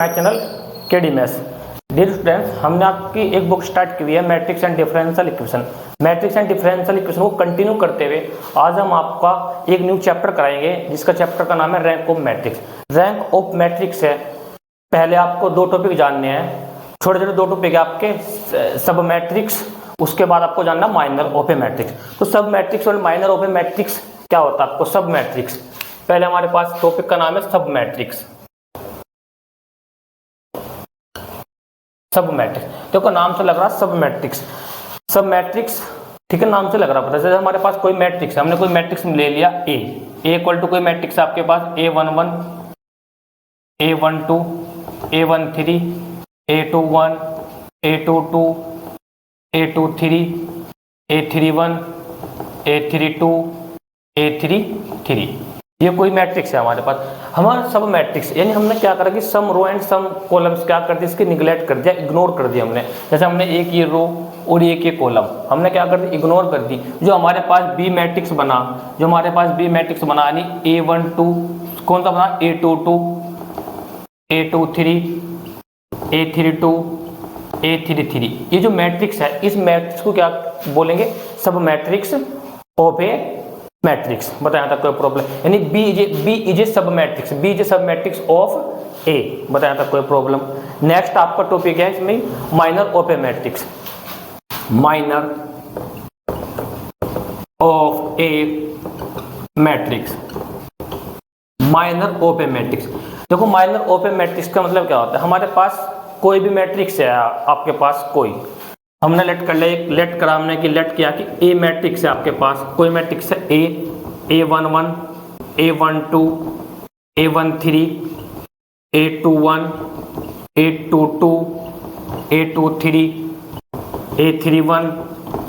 My channel KD maths. Dear students, हमने आपकी एक बुक स्टार्ट की हुई है matrix and differential equation. Matrix and differential equation को कंटिन्यू करते हुए आज हम आपका एक न्यू चैप्टर कराएंगे जिसका चैप्टर का नाम है rank of matrix. Rank of matrix है, पहले आपको दो टॉपिक जानने हैं, छोटे छोटे दो टॉपिक है आपके, सब मैट्रिक्स, उसके बाद आपको जानना माइनर ऑफ ए मैट्रिक्स। तो सब मैट्रिक्स और माइनर ऑफ ए मैट्रिक्स क्या होता है आपको सब मैट्रिक्स। पहले हमारे पास टॉपिक का नाम है सब मैट्रिक्स। सब मैट्रिक्स देखो नाम से लग रहा सब मैट्रिक्स, सब मैट्रिक्स ठीक है, नाम से लग रहा पता। जैसे हमारे पास कोई मैट्रिक्स है, हमने कोई मैट्रिक्स ले लिया ए इक्वल टू कोई मैट्रिक्स आपके पास A11 A12 A13 A21 A22 A23 A31 A32 A33, ये कोई मैट्रिक्स है हमारे पास। हमारा सब मैट्रिक्स यानी हमने क्या करा कि सम रो एंड सम कॉलम्स क्या कर दिया, इसके निगलेक्ट कर दिया, इग्नोर कर दिया हमने। जैसे हमने एक ये रो और एक ये कॉलम हमने क्या कर दी, इग्नोर कर दी। जो हमारे पास बी मैट्रिक्स बना, जो हमारे पास बी मैट्रिक्स बना यानी A12 कौन सा बना, A22 A23 A32 A33, ये जो मैट्रिक्स है इस मैट्रिक्स को क्या बोलेंगे, सब मैट्रिक्स ऑफ ए मैट्रिक्स। बताया था कोई प्रॉब्लम, यानी बी इज ए सब मैट्रिक्स, बी इज ए सब मैट्रिक्स ऑफ ए। बताया था कोई प्रॉब्लम। नेक्स्ट आपका टॉपिक है इसमें minor of a matrix. Minor of a matrix, minor of a matrix. देखो माइनर ऑफ ए मैट्रिक्स का मतलब क्या होता है, हमारे पास कोई भी मैट्रिक्स है आपके पास, कोई हमने लेट कर लिया, लेट करा हमने कि लेट किया कि ए मैट्रिक्स है आपके पास, कोई मैट्रिक्स है ए A11 A12 A13 A21 A22 A23 A31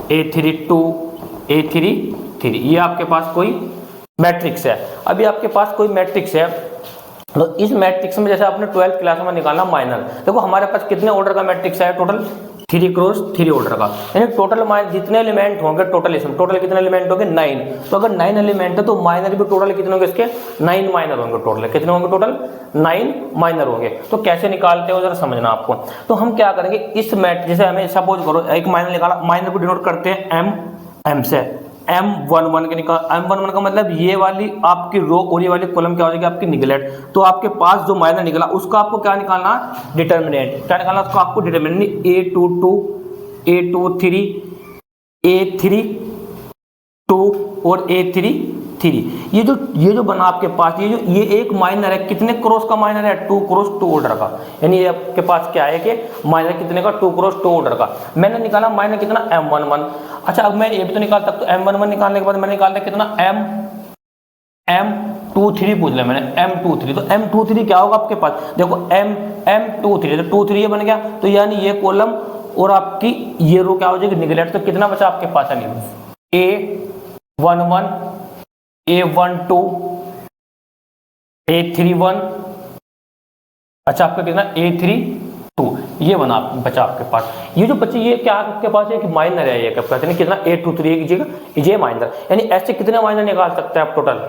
A32 A33, ये आपके पास कोई मैट्रिक्स है। अभी आपके पास कोई मैट्रिक्स है, तो इस मैट्रिक्स में जैसे आपने 12th क्लास में निकालना माइनर। देखो हमारे पास कितने ऑर्डर का मैट्रिक्स है, टोटल 3 क्रॉस 3 ऑर्डर का, यानी टोटल जितने एलिमेंट होंगे टोटल इसमें टोटल कितने एलिमेंट होंगे 9। तो अगर 9 एलिमेंट है तो माइनर भी टोटल कितने होंगे, इसके 9 माइनर होंगे। टोटल कितने होंगे, टोटल 9 माइनर होंगे। तो कैसे निकालते हो जरा समझना आपको। तो हम क्या करेंगे, इस मैट्रिक्स जैसे हमें सपोज करो एक माइनर निकाला, माइनर को डिनोट करते हैं M से, M11 के निकाल, M11 का मतलब ये वाली आपकी रो और ये वाली कॉलम क्या हो जाएगी आपकी निगलेक्ट। तो आपके पास जो माइनर निकला उसका आपको क्या निकालना, डिटर्मिनेंट। क्या निकालना उसको आपको, डिटर्मिनेंट A22 A23 A32 और A33। ये जो बना आपके पास, ये एक माइनर है, कितने क्रॉस का माइनर है, 2 क्रॉस 2 ऑर्डर का। यानी ये आपके पास क्या है कि माइनर कितने का, 2 क्रॉस 2 ऑर्डर का। मैंने निकाला माइनर कितना, M11। अच्छा अब मैं ये भी तो निकाल सकता हूँ, M11 निकालने के बाद मैंने निकालना कितना, M23 पूछ लिया मैंने, M23। तो M23 क्या होगा आपके पास, देखो M23 तो 23 ये बन गया। तो यानी ये कॉलम और आपकी ये रो क्या हो जाएगी, निगलेक्ट। तो कितना बचा आपके पास, A11 A12 A31, अच्छा आपका कितना A32, ये बना बचा आपके पास। ये जो बच्चे ये क्या आपके पास है कि माइनर है, ये कहते हैं कितना A23 कीजिएगा, ये माइनर। यानी ऐसे कितने माइनर निकाल सकते हैं आप, टोटल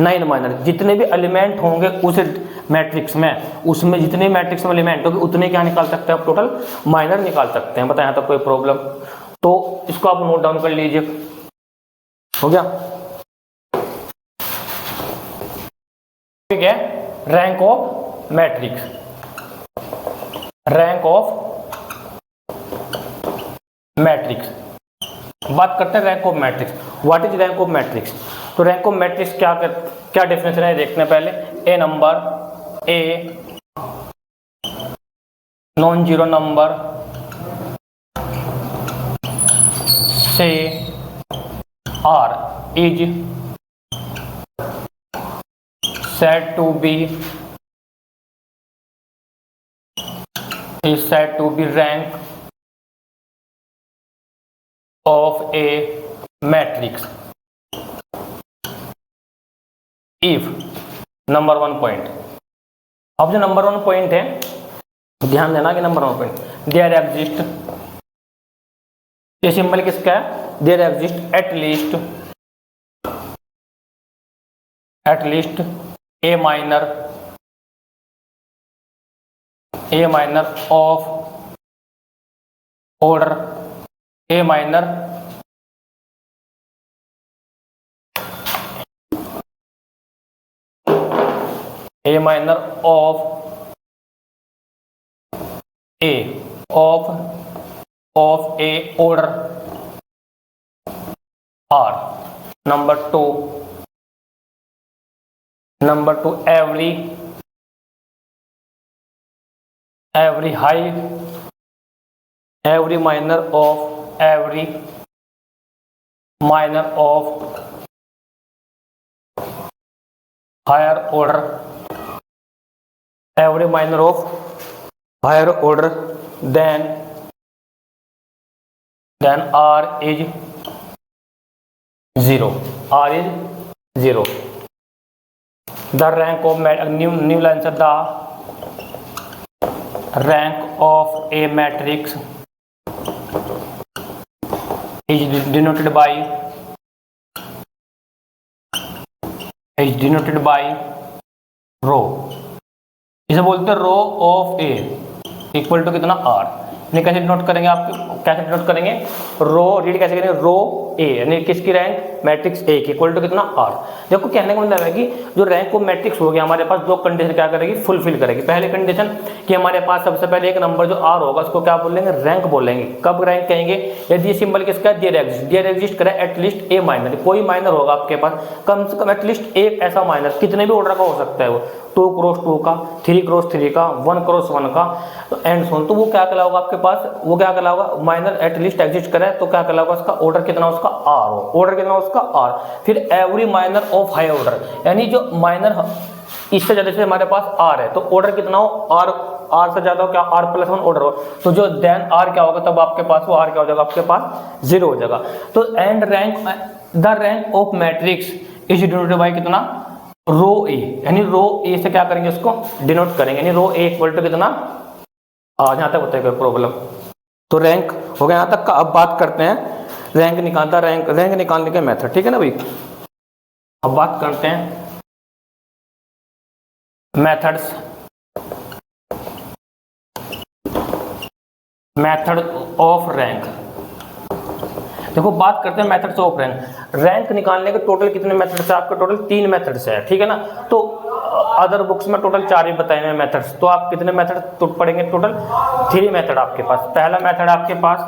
9 माइनर। जितने भी एलिमेंट होंगे उस मैट्रिक्स में, उसमें जितने मैट्रिक्स में एलिमेंट होंगे उतने क्या निकाल सकते हैं आप, टोटल माइनर निकाल सकते हैं। बताया तो कोई प्रॉब्लम, तो इसको आप नोट डाउन कर लीजिए। हो गया, ठीक है। Rank of matrix, rank of matrix, बात करते हैं rank of matrix. What is rank of matrix. तो रैंक ऑफ मैट्रिक्स क्या डेफिनेशन है देखते हैं पहले। A number, a non zero number से R is said to be rank of a matrix if number 1 point. अब जो नंबर 1 पॉइंट है, ध्यान देना कि नंबर 1 पॉइंट, देयर एग्जिस्ट, ये सिंबल किसका है, there exist at least a minor a minor of order a minor of A of A order r. Number two every minor of higher order, every minor of higher order than R is 0. R is 0. The rank of new line से the rank of a matrix is denoted by rho. इसे बोलते हैं rho of A equal to कितना r. यानी कैसे denote करेंगे, आप कैसे डिनोट करेंगे, रो रीड कैसे करेंगे, रो ए यानी किसकी रैंक, मैट्रिक्स ए की इक्वल टू कितना आर। देखो कहने का मतलब है कि जो रैंक ऑफ मैट्रिक्स हो गया हमारे पास दो कंडीशन क्या करेगी, फुलफिल करेगी। पहले कंडीशन कि हमारे पास सबसे पहले एक नंबर जो आर होगा उसको क्या बोलेंगे, रैंक बोलेंगे। कब रैंक कहेंगे, यदि ये सिंबल किसका है, डियर एग्जिस्ट करे एटलीस्ट ए माइनर, कोई माइनर होगा आपके पास कम से कम एटलीस्ट एक ऐसा माइनर, कितने भी ऑर्डर का हो सकता है वो, 2 क्रॉस 2 का, 3 क्रॉस 3 का, 1 क्रॉस 1 का एंड सो ऑन। तो वो क्या कहलाओगा आपके पास, वो क्या कहलाओगा, माइनर एटलीस्ट एग्जिस्ट करे तो क्या कहलाओगा, उसका ऑर्डर कितना, उसका आर हो, ऑर्डर कितना उसका आर। फिर every minor of high order, यानी जो माइनर इससे ज्यादा से हमारे पास आर है तो ऑर्डर कितना हो, आर से ज्यादा हो, क्या R+1 ऑर्डर हो, तो जो देन आर क्या होगा तब आपके पास वो आर क्या हो जाएगा, आपके पास 0 हो जाएगा। तो and rank, the rank of matrix is denoted by कितना, रो ए, यानी रो ए से क्या करेंगे, उसको डिनोट करेंगे, यानी रो ए इक्वल टू कितना, यहाँ तक होता है कोई प्रॉब्लम। तो रैंक हो गया यहाँ तक का। अब बात करते हैं रैंक निकालता, रैंक निकालने के मेथड, ठीक है ना भाई। अब बात करते हैं मेथड्स, मेथड ऑफ रैंक। देखो बात करते हैं मेथड्स ऑफ रैंक। रैंक निकालने के टोटल कितने मेथड्स है आपके, टोटल 3 मेथड्स है, ठीक है ना। तो अदर बुक्स में टोटल 4 ही बताए हुए मेथड्स, तो आप कितने मेथड तो पढ़ेंगे, टोटल 3 मेथड आपके पास। पहला मेथड आपके पास,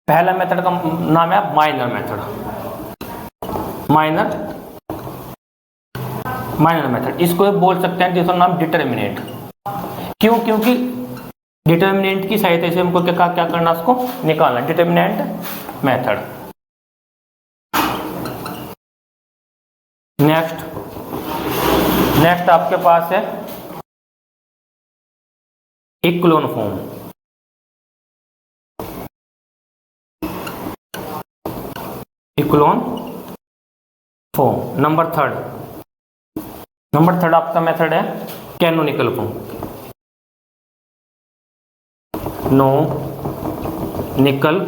पहला मेथड का नाम है माइनर मेथड, माइनर मेथड। इसको बोल सकते हैं दूसरा नाम डिटर्मिनेंट। क्यों, क्योंकि डिटर्मिनेंट की सहायता से हमको क्या करना, उसको निकालना, डिटर्मिनेंट मेथड। नेक्स्ट आपके पास है echelon form. Echelon form. Number third आपका मेथड है कैनोनिकल फॉर्म, नोनिकल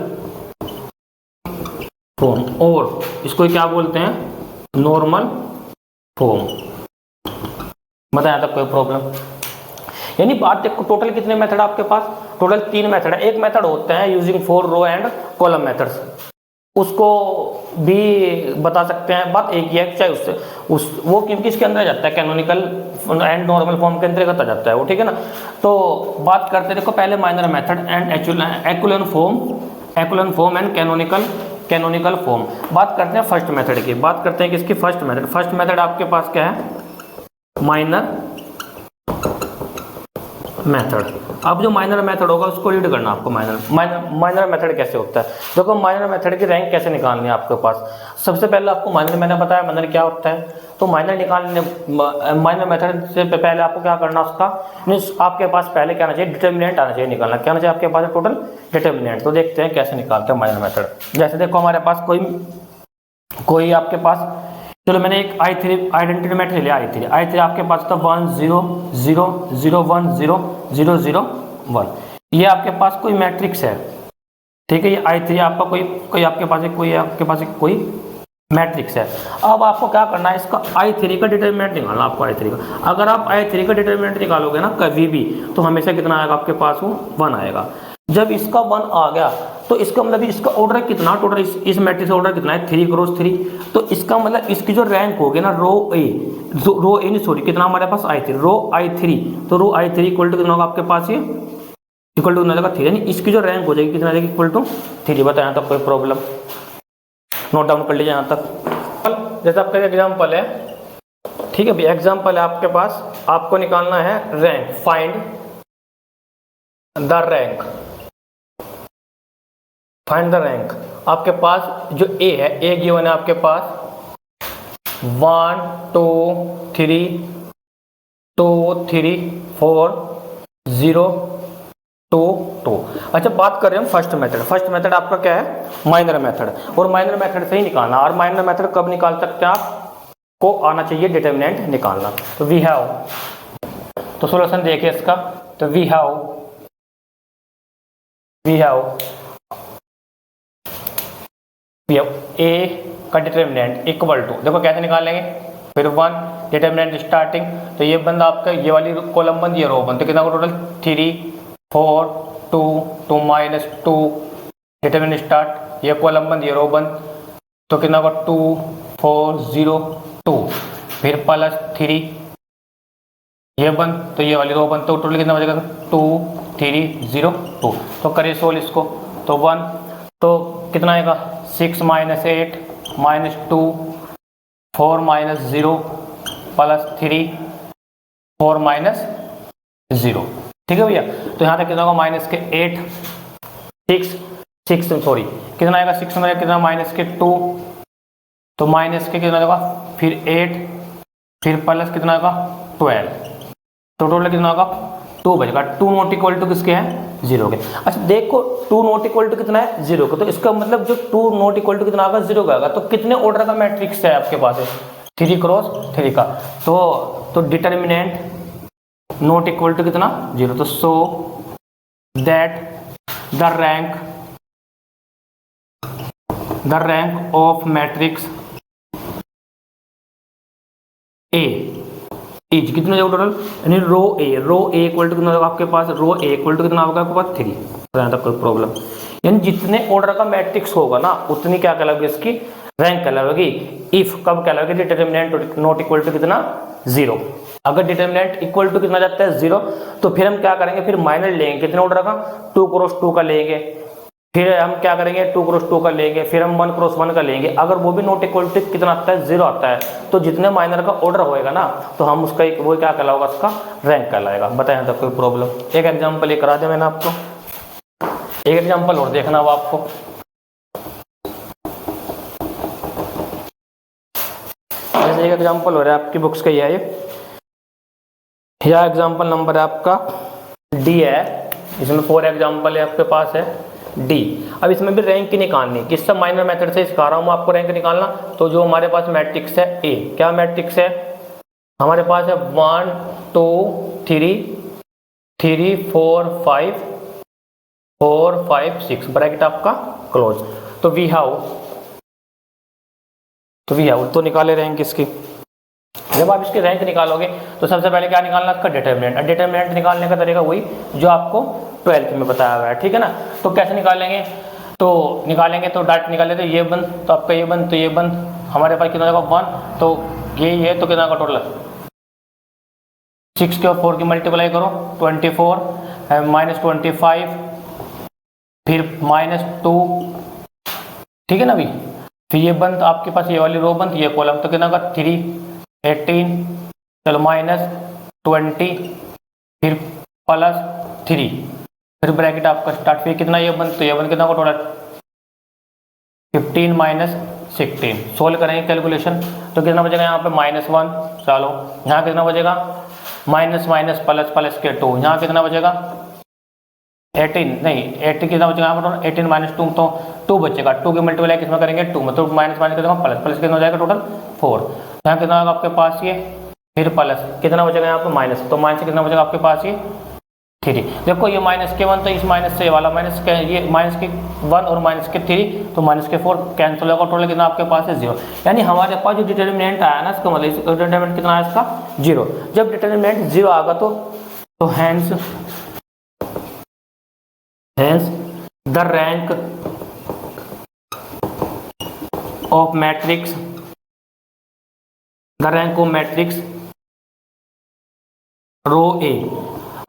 फॉर्म, और इसको क्या बोलते हैं, नॉर्मल फॉर्म। बताया था कोई प्रॉब्लम। यानी बात देखो टोटल कितने मेथड आपके पास, टोटल 3 मेथड है। एक मेथड होते हैं using 4 row and column methods, उसको भी बता सकते हैं, बात एक ही है, चाहे उससे वो क्योंकि इसके अंदर आ जाता है, कैनोनिकल एंड नॉर्मल फॉर्म के अंतर्गत आ जाता है वो, ठीक है ना। तो बात करते हैं देखो पहले minor method and echelon form and canonical form. बात करते हैं फर्स्ट मेथड की, बात करते हैं किसकी, फर्स्ट मेथड आपके पास क्या है, माइनर मेथड। अब जो माइनर मेथड होगा उसको रीड करना आपको। माइनर मेथड कैसे होता है, देखो माइनर मेथड की रैंक कैसे निकालनी है आपके पास। सबसे पहले आपको माइनर, मैंने बताया माइनर क्या होता है, तो माइनर निकालने, माइनर मेथड से पहले आपको क्या करना, उसका मीन्स आपके पास पहले क्या आना चाहिए, डिटर्मिनेंट आना चाहिए, निकालना क्या आना चाहिए आपके पास, टोटल डिटर्मिनेंट। तो देखते हैं कैसे निकालते हैं माइनर मेथड। जैसे देखो हमारे पास कोई आपके पास, चलो मैंने एक I3 आइडेंटिटी मैट्रिक्स लिया, I3 आपके पास था 1 0 0 0 1 0 0 0 1। ये आपके पास कोई मैट्रिक्स है, ठीक है। ये I3 आपका कोई आपके पास कोई मैट्रिक्स है। अब आपको क्या करना है, इसका I3 का डिटरमिनेंट निकालना आपको I3 का। अगर आप I3 का डिटरमिनेंट निकालोगे ना कभी भी, तो हमेशा कितना आएगा आपके पास, वो 1 आएगा। जब इसका 1 आ गया तो इसका मतलब इसका ऑर्डर कितना, टोटल इस मैट्रिक्स का ऑर्डर कितना है, 3 क्रॉस 3। तो इसका मतलब इसकी जो रैंक होगी ना रो ए नहीं सॉरी, कितना हमारे पास I3, रो I3, तो रो I3 इक्वल टू कितना होगा आपके पास, ये इक्वल टू कितना होगा 3, यानी इसकी जो रैंक हो जाएगी कितना जाएगी, इक्वल टू 3। बताया तक कोई प्रॉब्लम, नोट डाउन कर लीजिए यहाँ तक। जैसे आपका एग्जाम्पल है, ठीक है भैया, एग्जाम्पल है आपके पास, आपको निकालना है rank, find the rank, find the rank. आपके पास जो ए है, ए गिवन है आपके पास 1 2 3 2 3 4 0 2 2। अच्छा, बात कर रहे हैं हम फर्स्ट मेथड। फर्स्ट मेथड आपका क्या है, माइनर मेथड, और माइनर मेथड से ही निकालना। और माइनर मेथड कब निकाल सकते हैं, आपको आना चाहिए डिटरमिनेंट निकालना। तो वी हैव, तो सॉल्यूशन देखिए इसका, तो वी हैव ए का डिटरमिनेंट इक्वल टू, देखो कैसे निकालेंगे, फिर 1 डिटरमिनेंट स्टार्टिंग, तो ये बंदा आपका, ये वाली कॉलम बंद, ये रो बंद, तो कितना को टोटल 3 4 2 2 -2 डिटरमिनेंट स्टार्ट, ये कॉलम बंद, ये रो बंद, तो कितना को 2 4 0 2, फिर +3 ये बंद, तो ये वाली रो बंद, तो टोटल कितना बचेगा 2 3 0 2। तो करिए सोल्व इसको, तो 1, तो कितना आएगा 6 - 8 -2 4 -0 +3 4 -0, ठीक है भैया। तो यहाँ तक कितना होगा, -8 6 सॉरी कितना आएगा, 6 में कितना -2, तो माइनस के कितना होगा, फिर 8, फिर प्लस कितना होगा 12, तो टोटल कितना होगा 2 बचेगा। 2 नॉट इक्वल टू किसके हैं, 0 के। अच्छा देखो 2 नॉट इक्वल टू कितना है, 0 का, तो इसका मतलब जो 2 नॉट इक्वल टू कितना आएगा, 0 का आएगा। तो कितने ऑर्डर का मैट्रिक्स है आपके पास, है 3 क्रॉस 3 का, तो डिटरमिनेंट नॉट इक्वल टू कितना, 0। तो so that the rank of matrix A is कितना होगा टोटल, यानी रो ए इक्वल टू कितना होगा आपके पास, रो ए इक्वल टू कितना होगा आपके पास 3। तो यहाँ तक कोई प्रॉब्लम, यानी जितने ऑर्डर का मैट्रिक्स होगा ना उतनी क्या कहलाएगी, इसकी रैंक कहलाएगी। इफ कब कहलाएगी, डिटरमिनेंट नॉट इक्वल टू कितना, 0। अगर डिटरमिनेंट इक्वल टू कितना जाता है 0, तो फिर हम क्या करेंगे, फिर माइनर लेंगे कितने ऑर्डर का, 2 क्रॉस 2 का लेंगे, फिर हम क्या करेंगे 2 क्रॉस 2 का लेंगे, फिर हम 1 क्रॉस 1 का लेंगे। अगर वो भी नॉट इक्वल टू कितना आता है, 0 आता है, तो जितने माइनर का ऑर्डर होएगा ना, तो हम उसका एक वो क्या कहलाएगा, उसका रैंक कहलाएगा। बताएं यहाँ तक कोई प्रॉब्लम। एक एग्जांपल ये करा दिया मैंने आपको, एक एग्जांपल और देखना अब आपको। जैसे एक एग्जांपल हो रहा है आपकी बुक्स का, ये है यह एग्जांपल नंबर है आपका डी है, इसमें 4 एग्जांपल है आपके पास है डी। अब इसमें भी रैंक की निकालनी, किससे माइनर मेथड से सिखा रहा हूँ आपको रैंक निकालना। तो जो हमारे पास मैट्रिक्स है ए, क्या मैट्रिक्स है हमारे पास है 1 2 3 3 4 5 4 5 6 ब्रैकेट आपका क्लोज। तो वी हैव तो निकाले रैंक इसकी। जब आप इसकी रैंक निकालोगे तो सबसे पहले क्या निकालना, इसका डिटरमिनेंट। डिटरमिनेंट निकालने का तरीका वही जो आपको 12th में बताया हुआ है, ठीक है ना। तो कैसे निकालेंगे, तो डायरेक्ट निकाले, तो ये बंद, तो आपका ये बंद, तो ये बंद, हमारे पास कितना होगा 1, तो ये तो कितना का टोटल 6 के और 4 की मल्टीप्लाई करो 24 -25 फिर -2, ठीक है ना भाई। फिर ये बंद आपके पास, ये वाली रो बंद, ये कॉलम, तो कितना का 3 18 चलो -20 फिर +3 फिर ब्रैकेट आपका स्टार्ट, फिर कितना ये बंद, तो ये बंद कितना का टोटल 15 -16। सोल्व करेंगे कैलकुलेशन, तो कितना बचेगा यहाँ पे -1, चलो यहाँ कितना बचेगा माइनस माइनस प्लस प्लस के 2, यहाँ कितना बचेगा 18 नहीं 80 कितना बचेगा यहाँ पर 18 -2, तो 2 बचेगा। 2 की मल्टीप्लाई किसमें करेंगे 2 में, तो माइनस माइनस कितना प्लस प्लस कितना हो जाएगा टोटल 4। यहाँ कितना होगा आपके पास ये, फिर प्लस कितना बचेगा यहाँ पर माइनस, तो माइनस कितना बचेगा आपके पास ये 3। देखो ये -k1 तो इस माइनस से ये वाला माइनस के, ये -k1 और -k3 तो -k4 कैंसिल होगा, टोटल कितना आपके पास है 0। यानी हमारे पास जो डिटर्मिनेंट आया ना इसका मतलब डिटर्मिनेंट कितना है इसका 0। जब डिटर्मिनेंट 0 आएगा तो hence the rank of matrix rho A.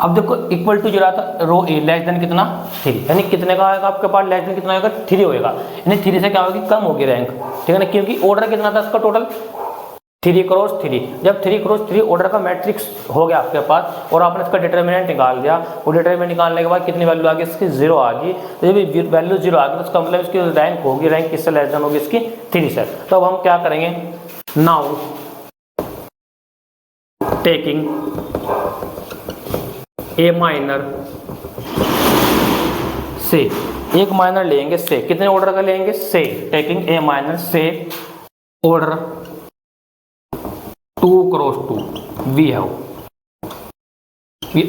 अब देखो इक्वल टू 0 आता रो ए लेस देन कितना 3, यानी कितने का आएगा आपके पास लेस देन कितना आएगा 3 होएगा, यानी 3 से क्या होगी कम होगी रैंक, ठीक है ना, क्योंकि ऑर्डर कितना था इसका टोटल 3 क्रॉस 3। जब 3 क्रॉस 3 ऑर्डर का मैट्रिक्स हो गया आपके पास और आपने इसका डिटर्मिनेंट निकाल दिया, वो डिटर्मिनेंट निकालने के बाद कितनी वैल्यू आ गई इसकी 0 आ गई, तो जब वैल्यू 0 आ गई तो इसका मतलब इसकी रैंक होगी, रैंक किससे लेस देन होगी इसकी 3 से। तो अब हम क्या करेंगे, नाउ टेकिंग ए माइनर से, एक माइनर लेंगे से, कितने ऑर्डर का लेंगे से, टेकिंग ए माइनर से ऑर्डर 2 क्रॉस 2 वी हैव,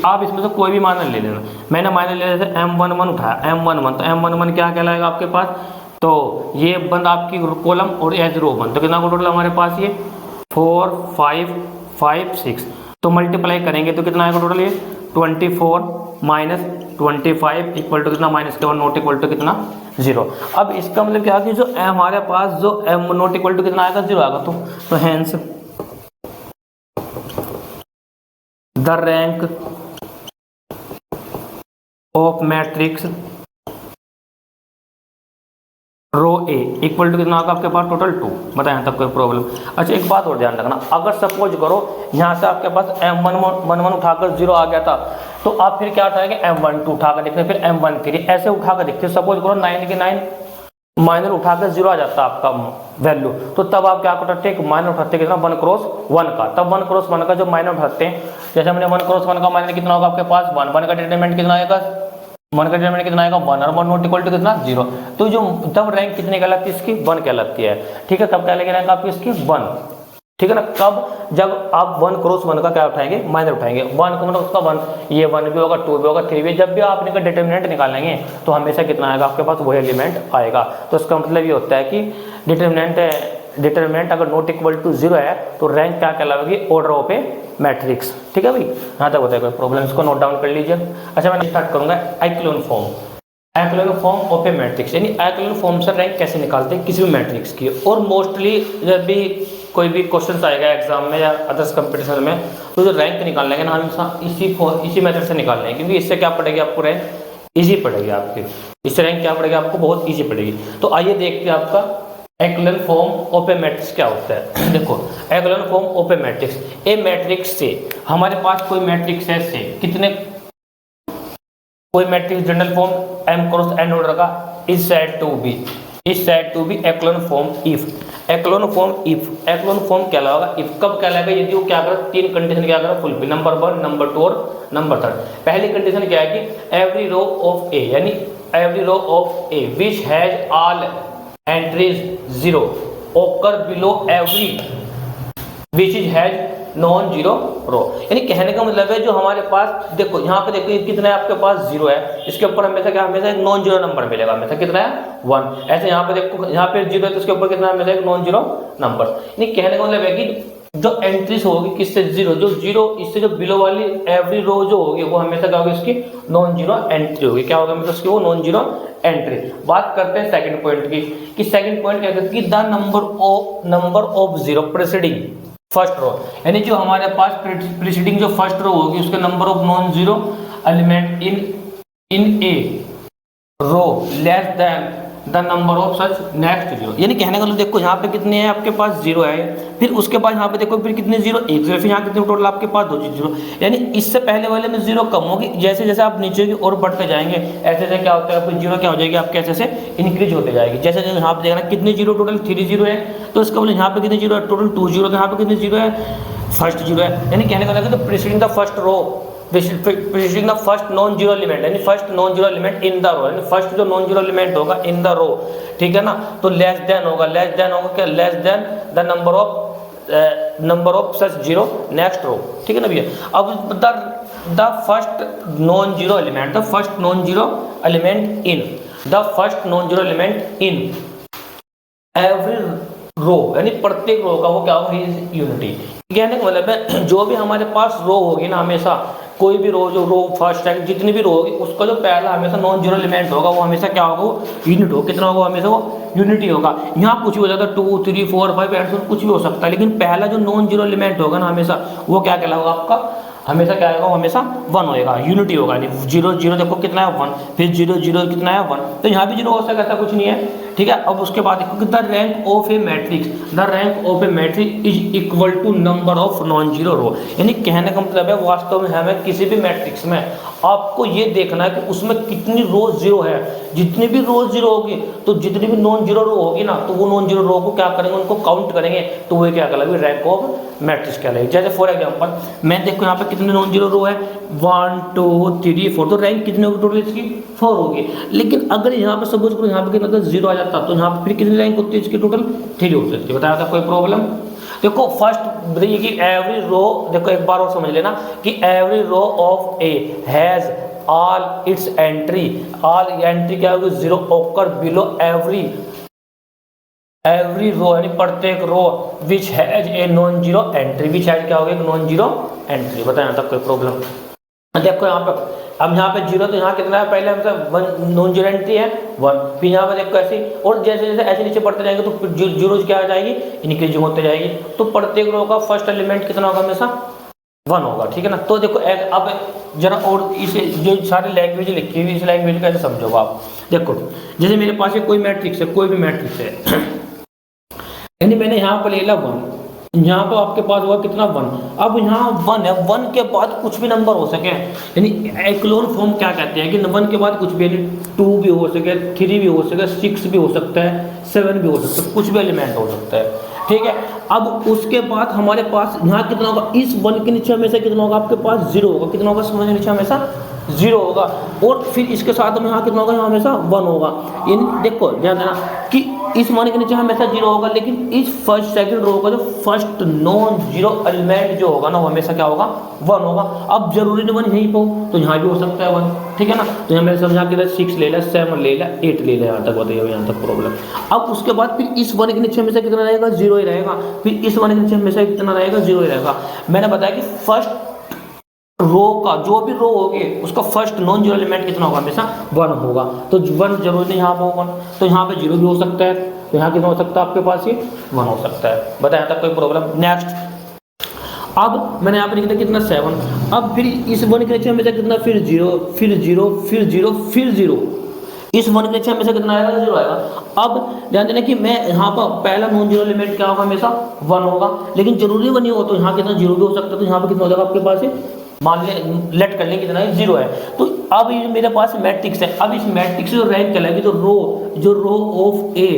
आप इसमें से कोई भी माइनर ले लेना। मैंने माइनर ले लेते M11 उठाया, M11 तो M11 क्या कहलाएगा आपके पास, तो ये बंद आपकी कॉलम और एज रो बंद, तो कितना टोटल हमारे पास ये 4 5 5 6, तो मल्टीप्लाई करेंगे तो कितना आएगा टोटल ये 24 माइनस 25 इक्वल टू कितना -k1 नॉट इक्वल टू कितना 0। अब इसका मतलब क्या कि जो हमारे पास जो m नॉट इक्वल टू कितना आएगा 0 आएगा, तो hence the rank of matrix rho A equal to कितना होगा आपके पास टोटल 2। बताएं तब कोई प्रॉब्लम। अच्छा एक बात और ध्यान रखना, अगर सपोज करो यहाँ से आपके पास M11 उठाकर 0 आ गया था, तो आप फिर क्या उठाएंगे M12 उठाकर देखते फिर M13 ऐसे उठाकर देखते। सपोज करो 9 के 9 माइनर उठाकर 0 आ जाता आपका वैल्यू, तो तब आप क्या उठाते हैं, माइनर उठाते कितना 1 क्रॉस 1 का, तब 1 क्रॉस 1 का जो माइनर उठाते हैं, जैसे हमने 1 क्रॉस 1 का माइनर कितना होगा आपके पास 1 का डिटरमिनेंट कितना आएगा, 1 का डिटरमिनेंट कितना आएगा 1 और 1 नॉट इक्वल टू कितना 0। तो जो तब रैंक कितनी कहलाती है इसकी 1 कहलाती है, ठीक है, तब क्या लगेगा रैंक आपकी इसकी 1, ठीक है ना। कब, जब आप 1 क्रॉस 1 का क्या उठाएंगे माइनर उठाएंगे, 1 का मतलब उसका 1, ये 1 भी होगा 2 भी होगा 3 भी, जब भी आप इनका डिटरमिनेंट निकालेंगे तो हमेशा कितना आएगा आपके पास वही एलिमेंट आएगा। तो इसका मतलब ये होता है कि डिटरमिनेंट अगर नॉट इक्वल टू 0 है तो रैंक क्या कहलाएगी ऑर्डर ऑफ ए मैट्रिक्स, ठीक है भाई, यहाँ तक बताया कोई प्रॉब्लम, इसको नोट डाउन कर लीजिए। अच्छा मैं स्टार्ट करूंगा echelon form of a matrix, यानी एक्लोन फॉर्म से रैंक कैसे निकालते हैं किसी भी मैट्रिक्स की। और मोस्टली जब भी कोई भी क्वेश्चन आएगा एग्जाम में या अदर्स कंपटीशन में, तो जो रैंक निकाल लेंगे ना हम इसी मेथड से निकाल लेंगे, क्योंकि इससे क्या पड़ेगी आपको रैंक ईजी पड़ेगी आपकी, इससे रैंक क्या पड़ेगी आपको बहुत ईजी पड़ेगी। तो आइए देखते हैं आपका echelon form of a matrix क्या होता है। देखो echelon form of a matrix, a matrix से हमारे पास कोई मैट्रिक्स है से कितने, कोई matrix general form m cross n order का is said to be echelon form if echelon form क्या होगा इफ कब कहलाएगा, यदि वो क्या करेगा 3 कंडीशन क्या करेगा फुलफिल, नंबर 1 नंबर 2 और नंबर 3। पहली कंडीशन क्या है कि एवरी रो ऑफ ए, यानी every row of A which has all entries 0 occur below every which is has non zero row. यानी कहने का मतलब है जो हमारे पास देखो यहाँ पे देखो कितना है आपके पास 0 है, इसके ऊपर हमेशा क्या हमेशा एक नॉन जीरो नंबर मिलेगा, हमेशा कितना है 1। ऐसे यहाँ पे देखो यहाँ पे 0 है तो इसके ऊपर कितना हमेशा एक नॉन जीरो नंबर। यानी कहने का मतलब है कि जो एंट्रीज होगी किससे 0, जो 0 इससे जो बिलो वाली एवरी रो जो होगी वो हमेशा क्या होगी इसकी नॉन जीरो एंट्री होगी, क्या होगा मतलब उसकी वो नॉन जीरो एंट्री। बात करते हैं सेकंड पॉइंट की, कि सेकंड पॉइंट क्या कहते हैं कि the number of 0 preceding first row, यानी जो हमारे पास प्रीसीडिंग जो फर्स्ट रो होगी उसके number of non zero element in a row less than the number of such next 0। यानी कहने का मतलब देखो यहाँ पे कितने हैं आपके पास 0 है, फिर उसके बाद यहाँ पे देखो फिर कितने 0 1 0, फिर यहाँ कितने टोटल आपके पास 2 0। यानी इससे पहले वाले में 0 कम होगी, जैसे जैसे आप नीचे की ओर बढ़ते जाएंगे ऐसे ऐसे क्या होता है फिर 0 क्या हो जाएगी आपके ऐसे से इंक्रीज होते जाएगी। जैसे जैसे यहाँ पे देखना कितने 0 टोटल 3 0 है, तो इसका मतलब यहाँ पे कितने 0 है टोटल 2 0, यहाँ पे कितने 0 है फर्स्ट 0 है। यानी कहने का मतलब preceding the first row preceding the first non zero element, यानी first non zero element in the row, यानी फर्स्ट जो नॉन जीरो एलिमेंट होगा इन द रो, ठीक है ना, तो लेस देन होगा क्या less than the number of such 0 next row, ठीक है ना भैया। अब the first non zero element, the first non zero element in, the first non zero element in every row, यानी प्रत्येक रो का वो क्या होगा, यूनिटी। कहने का मतलब है जो भी हमारे पास रो होगी ना, हमेशा कोई भी रो, जो रो फर्स्ट सेकंड जितनी भी रो होगी, उसका जो पहला हमेशा नॉन जीरो एलिमेंट होगा वो हमेशा क्या होगा, वो यूनिट होगा। कितना होगा, हमेशा वो यूनिटी होगा। यहाँ कुछ भी हो जाता है 2 3 4 5 8 कुछ भी हो सकता है, लेकिन पहला जो नॉन जीरो एलिमेंट होगा ना हमेशा वो क्या कहलाएगा आपका, हमेशा क्या आएगा, हमेशा 1 होएगा, यूनिटी होगा। नहीं 0 0 देखो कितना है 1, फिर 0 0 कितना है 1, तो यहाँ भी 0 हो सकता है, ऐसा कुछ नहीं है। ठीक है, अब उसके बाद देखो the rank of a matrix, the rank of a matrix is equal to number of non zero row. यानी कहने का मतलब है वास्तव में हमें किसी भी मैट्रिक्स में आपको ये देखना है कि उसमें कितनी रो जीरो है। जितनी भी रो जीरो होगी तो जितनी भी नॉन जीरो रो होगी ना, तो वो नॉन जीरो रो को क्या करेंगे, उनको काउंट करेंगे, तो वो क्या कहलाएगी, रैंक ऑफ मैट्रिक्स कहलाएगी। जैसे फॉर एग्जांपल मैं देखो यहाँ पे कितने नॉन जीरो रो है, 1 2 3 4, तो रैंक कितनी होगी टोटल इसकी, 4 होगी। लेकिन अगर यहाँ पे सपोज करो यहाँ पे कितना 0 आ जाता, तो यहाँ पे फिर कितनी रैंक होती है इसकी, टोटल 3 होती है। बताया था कोई प्रॉब्लम। देखो फर्स्ट बताइए कि एवरी रो, देखो एक बार और समझ लेना कि every row of A has all its entry, all entry क्या होगी, 0 ओकर बिलो एवरी रो, यानी प्रत्येक row which has a non zero entry, which has क्या होगा, नॉन जीरो एंट्री। बताया तक कोई प्रॉब्लम। देखो यहाँ पे अब यहाँ पे 0, तो यहाँ कितना है, पहले हमसे नॉन जीरो एंट्री है 1, फिर यहाँ पे देखो ऐसे, और जैसे जैसे ऐसे नीचे बढ़ते जाएंगे तो जीरो क्या आ जाएगी, इंक्रीजिंग होते जाएगी। तो प्रत्येक रो का फर्स्ट एलिमेंट कितना होगा, हमेशा 1 होगा। ठीक है ना। तो देखो अब जरा और इसे जो सारी लैंग्वेज लिखी हुई, इस लैंग्वेज कैसे समझोगे आप। देखो जैसे मेरे पास ये कोई मैट्रिक्स है, कोई भी मैट्रिक्स है, यानी मैंने यहाँ पर ले लिया 1, यहाँ पर आपके पास हुआ कितना 1। अब यहाँ 1 है, 1 के बाद कुछ भी नंबर हो सके, यानी एक्लोन फॉर्म क्या कहते हैं कि 1 के बाद कुछ भी, यानी 2 भी हो सके, 3 भी हो सके, 6 भी हो सकता है, 7 भी हो सकता है, कुछ भी एलिमेंट हो सकता है। ठीक है, अब उसके बाद हमारे पास यहाँ कितना होगा, इस 1 के नीचे हमेशा कितना होगा, आपके पास 0 होगा। कितना होगा, इस 1 के नीचे हमेशा 0 होगा, और फिर इसके साथ में यहाँ कितना होगा, यहाँ हमेशा 1 होगा। इन देखो ध्यान देना कि इस 1 के नीचे हमेशा 0 होगा, लेकिन इस फर्स्ट सेकंड रो का जो फर्स्ट नॉन जीरो एलिमेंट जो होगा ना, वो हमेशा क्या होगा, 1 होगा। अब जरूरी नहीं 1 यहीं पर, तो यहाँ भी हो सकता है 1। ठीक है ना। तो यहाँ मैंने समझा के 6 ले लिया, 7 ले लिया, 8 ले लिया, यहाँ तक बताइए, यहाँ तक प्रॉब्लम। अब उसके बाद फिर इस 1 के नीचे हमेशा कितना रहेगा, 0 ही रहेगा, फिर इस 1 के नीचे हमेशा कितना रहेगा, 0 ही रहेगा। मैंने बताया कि फर्स्ट रो का जो भी रो होगी उसका फर्स्ट नॉन जीरो एलिमेंट कितना होगा, हमेशा 1 होगा। तो 1 जरूरी नहीं यहाँ पर होगा, तो यहाँ पे 0 भी हो सकता है, तो यहाँ कितना हो सकता है, आपके पास ये 1 हो सकता है। बताया था कोई प्रॉब्लम। नेक्स्ट, अब मैंने यहाँ पे लिखा कितना 7, अब फिर इस 1 के नीचे हमेशा कितना, फिर 0 फिर 0 फिर 0 फिर 0, इस 1 के नीचे हमेशा कितना आएगा, 0 आएगा। अब ध्यान देना कि मैं यहाँ पर पहला नॉन जीरो एलिमेंट क्या होगा, हमेशा 1 होगा, लेकिन जरूरी 1 नहीं हो, तो यहाँ कितना 0 भी हो सकता है, तो यहाँ पर कितना हो जाएगा आपके पास, मान ले लेट कर लें कितना है, 0 है। तो अब ये मेरे पास मैट्रिक्स है, अब इस मैट्रिक्स जो रैंक कहलाएगी, जो रो ऑफ ए,